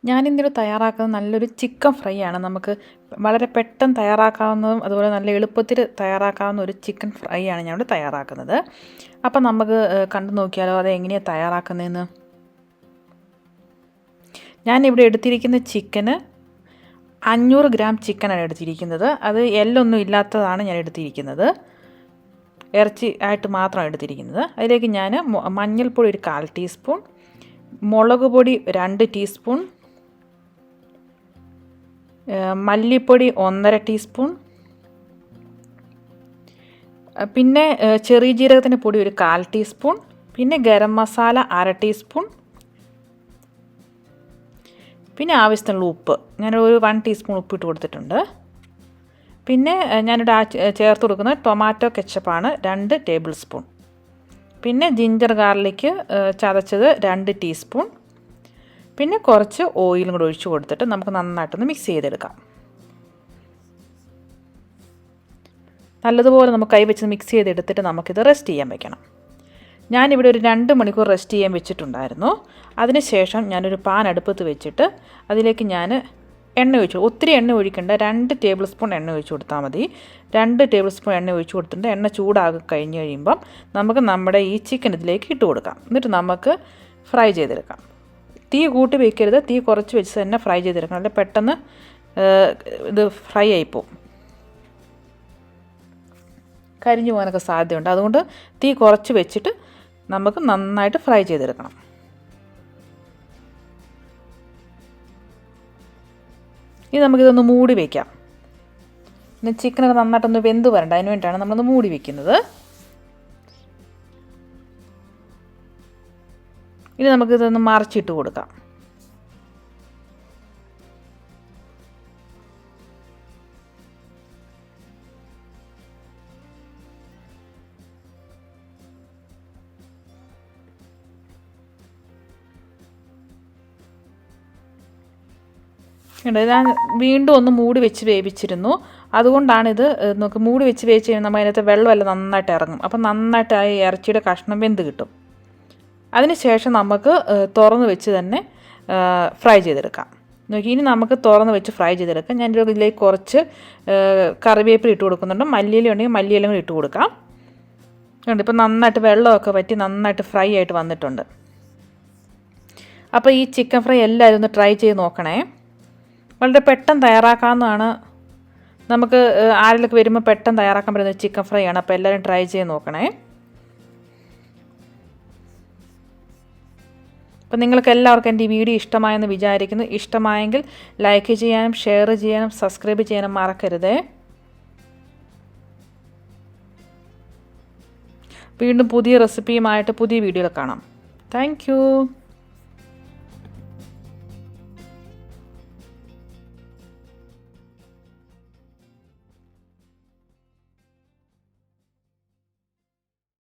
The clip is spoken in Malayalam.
ഞാനിന്നിവിടെ തയ്യാറാക്കുന്നത് നല്ലൊരു ചിക്കൻ ഫ്രൈ ആണ്. നമുക്ക് വളരെ പെട്ടെന്ന് തയ്യാറാക്കാവുന്നതും അതുപോലെ നല്ല എളുപ്പത്തിൽ തയ്യാറാക്കാവുന്ന ഒരു ചിക്കൻ ഫ്രൈ ആണ് ഞാനിവിടെ തയ്യാറാക്കുന്നത്. അപ്പം നമുക്ക് കണ്ടു നോക്കിയാലോ അത് എങ്ങനെയാണ് തയ്യാറാക്കുന്നതെന്ന്. ഞാനിവിടെ എടുത്തിരിക്കുന്ന ചിക്കന് 500 ഗ്രാം ചിക്കനാണ് എടുത്തിരിക്കുന്നത്. അത് എല്ലൊന്നും ഇല്ലാത്തതാണ് ഞാൻ എടുത്തിരിക്കുന്നത്, ഇറച്ചി ആയിട്ട് മാത്രമാണ് എടുത്തിരിക്കുന്നത്. അതിലേക്ക് ഞാൻ മഞ്ഞൾപ്പൊടി ഒരു 1/4 ടീസ്പൂൺ, മുളക് പൊടി 2 ടീസ്പൂൺ, മല്ലിപ്പൊടി 1/2 ടീസ്പൂൺ, പിന്നെ ചെറിയ ജീരകത്തിൻ്റെ പൊടി ഒരു 1/4 ടീസ്പൂൺ, പിന്നെ ഗരം മസാല 1/2 ടീസ്പൂൺ, പിന്നെ ആവശ്യത്തിനുള്ള ഉപ്പ് ഞാനൊരു 1 ടീസ്പൂൺ ഉപ്പിട്ട് കൊടുത്തിട്ടുണ്ട്. പിന്നെ ഞാനിവിടെ ചേർത്ത് കൊടുക്കുന്നത് ടൊമാറ്റോ കെച്ചപ്പാണ് 2 ടേബിൾ സ്പൂൺ, പിന്നെ ജിഞ്ചർ ഗാർലിക്ക് ചതച്ചത് 2 ടീസ്പൂൺ, പിന്നെ കുറച്ച് ഓയിലും കൂടെ ഒഴിച്ച് കൊടുത്തിട്ട് നമുക്ക് നന്നായിട്ടൊന്ന് മിക്സ് ചെയ്തെടുക്കാം. നല്ലതുപോലെ നമുക്ക് കൈ വെച്ച് മിക്സ് ചെയ്തെടുത്തിട്ട് നമുക്കിത് റെസ്റ്റ് ചെയ്യാൻ വെക്കണം. ഞാനിവിടെ ഒരു 2 മണിക്കൂർ റെസ്റ്റ് ചെയ്യാൻ വെച്ചിട്ടുണ്ടായിരുന്നു. അതിനുശേഷം ഞാനൊരു പാൻ അടുപ്പത്ത് വെച്ചിട്ട് അതിലേക്ക് ഞാൻ എണ്ണ ഒഴിച്ചു. ഒത്തിരി എണ്ണ ഒഴിക്കേണ്ട, 2 ടേബിൾ സ്പൂൺ എണ്ണ ഒഴിച്ച് കൊടുത്താൽ മതി. 2 ടേബിൾ സ്പൂൺ എണ്ണ ഒഴിച്ച് കൊടുത്തിട്ട് എണ്ണ ചൂടാക്കി കഴിഞ്ഞ് കഴിയുമ്പം നമുക്ക് നമ്മുടെ ഈ ചിക്കൻ ഇതിലേക്ക് ഇട്ട് കൊടുക്കാം. എന്നിട്ട് നമുക്ക് ഫ്രൈ ചെയ്തെടുക്കാം. തീ കൂട്ടി വയ്ക്കരുത്, തീ കുറച്ച് വെച്ച് തന്നെ ഫ്രൈ ചെയ്തെടുക്കണം, അല്ലെങ്കിൽ പെട്ടെന്ന് ഇത് ഫ്രൈ ആയിപ്പോവും, കരിഞ്ഞു പോകാനൊക്കെ സാധ്യതയുണ്ട്. അതുകൊണ്ട് തീ കുറച്ച് വെച്ചിട്ട് നമുക്ക് നന്നായിട്ട് ഫ്രൈ ചെയ്തെടുക്കണം. ഇനി നമുക്കിതൊന്ന് മൂടി വയ്ക്കാം. പിന്നെ ചിക്കനൊക്കെ നന്നായിട്ടൊന്ന് വെന്ത് വരണ്ട, അതിന് വേണ്ടിയിട്ടാണ് നമ്മളൊന്ന് മൂടി വയ്ക്കുന്നത്. ഇനി നമുക്കിതൊന്ന് മറിച്ചിട്ട് കൊടുക്കാം. ഞാൻ വീണ്ടും ഒന്ന് മൂടി വെച്ച് വേവിച്ചിരുന്നു. അതുകൊണ്ടാണിത്. നമുക്ക് മൂടി വെച്ച് വേവിച്ച് കഴിഞ്ഞാൽ നമ്മൾ അതിനകത്ത് വെള്ളമെല്ലാം നന്നായിട്ട് ഇറങ്ങും. അപ്പം നന്നായിട്ട് ആ ഇറച്ചിയുടെ കഷ്ണം വെന്ത് കിട്ടും. അതിന് ശേഷം നമുക്ക് തുറന്ന് വെച്ച് തന്നെ ഫ്രൈ ചെയ്തെടുക്കാം. നോക്കി, ഇനി നമുക്ക് തുറന്ന് വെച്ച് ഫ്രൈ ചെയ്തെടുക്കാം. ഞാൻ ഇതിലേക്ക് കുറച്ച് കറിവേപ്പില ഇട്ട് കൊടുക്കുന്നുണ്ട്, മല്ലിയില ഉണ്ടെങ്കിൽ മല്ലിയില കൂടി ഇട്ട് കൊടുക്കാം. ഉണ്ട്, ഇപ്പം നന്നായിട്ട് വെള്ളമൊക്കെ വറ്റി നന്നായിട്ട് ഫ്രൈ ആയിട്ട് വന്നിട്ടുണ്ട്. അപ്പോൾ ഈ ചിക്കൻ ഫ്രൈ എല്ലാവരും ഒന്ന് ട്രൈ ചെയ്ത് നോക്കണേ. വളരെ പെട്ടെന്ന് തയ്യാറാക്കാവുന്നതാണ്. നമുക്ക് ആരെങ്കിലുമൊക്കെ വരുമ്പോൾ പെട്ടെന്ന് തയ്യാറാക്കാൻ പറ്റുന്ന ചിക്കൻ ഫ്രൈ ആണ്. അപ്പോൾ എല്ലാവരും ട്രൈ ചെയ്ത് നോക്കണേ. അപ്പോൾ നിങ്ങൾക്ക് എല്ലാവർക്കും എൻ്റെ ഈ വീഡിയോ ഇഷ്ടമായെന്ന് വിചാരിക്കുന്നു. ഇഷ്ടമായെങ്കിൽ ലൈക്ക് ചെയ്യാനും ഷെയർ ചെയ്യാനും സബ്സ്ക്രൈബ് ചെയ്യാനും മറക്കരുതേ. വീണ്ടും പുതിയ റെസിപ്പിയുമായിട്ട് പുതിയ വീഡിയോയിൽ കാണാം. താങ്ക്